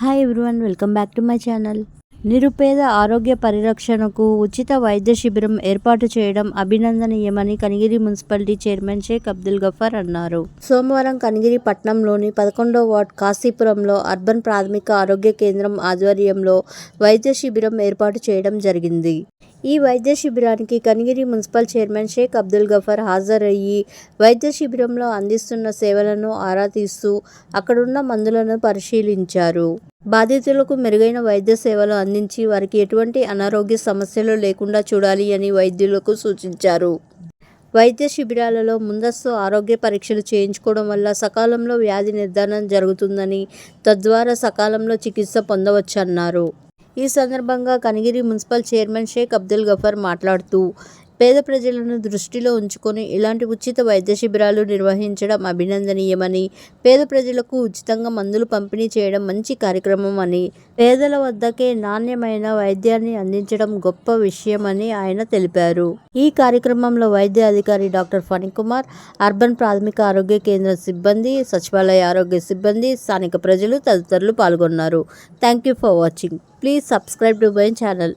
Hi everyone, welcome back to my channel. నిరుపేద ఆరోగ్య పరిరక్షణకు ఉచిత వైద్య శిబిరం ఏర్పాటు చేయడం అభినందనీయమని కనిగిరి మున్సిపాలిటీ చైర్మన్ షేక్ అబ్దుల్ గఫార్ అన్నారు. సోమవారం కనిగిరి పట్టణంలోని 11వ వార్డ్ కాశీపురంలో అర్బన్ ప్రాథమిక ఆరోగ్య కేంద్రం ఆధ్వర్యంలో వైద్య శిబిరం ఏర్పాటు చేయడం జరిగింది. ఈ వైద్య శిబిరానికి కనిగిరి మున్సిపల్ చైర్మన్ షేక్ అబ్దుల్ గఫార్ హాజరయ్యి వైద్య శిబిరంలో అందిస్తున్న సేవలను ఆరా తీస్తూ అక్కడున్న మందులను పరిశీలించారు. బాధితులకు మెరుగైన వైద్య సేవలు అందించి వారికి ఎటువంటి అనారోగ్య సమస్యలు లేకుండా చూడాలి అని వైద్యులకు సూచించారు. వైద్య శిబిరాలలో ముందస్తు ఆరోగ్య పరీక్షలు చేయించుకోవడం వల్ల సకాలంలో వ్యాధి నిర్ధారణ జరుగుతుందని, తద్వారా సకాలంలో చికిత్స పొందవచ్చన్నారు. ఈ సందర్భంగా కనిగిరి మున్సిపల్ చైర్మన్ షేక్ అబ్దుల్ గఫార్ మాట్లాడుతూ, పేద ప్రజలను దృష్టిలో ఉంచుకొని ఇలాంటి ఉచిత వైద్య శిబిరాలు నిర్వహించడం అభినందనీయమని, పేద ప్రజలకు ఉచితంగా మందులు పంపిణీ చేయడం మంచి కార్యక్రమం అని, పేదల వద్దకే నాణ్యమైన వైద్యాన్ని అందించడం గొప్ప విషయమని ఆయన తెలిపారు. ఈ కార్యక్రమంలో వైద్య అధికారి డాక్టర్ ఫణికుమార్, అర్బన్ ప్రాథమిక ఆరోగ్య కేంద్ర సిబ్బంది, సచివాలయ ఆరోగ్య సిబ్బంది, స్థానిక ప్రజలు తదితరులు పాల్గొన్నారు. Thank you for watching. Please subscribe to my channel.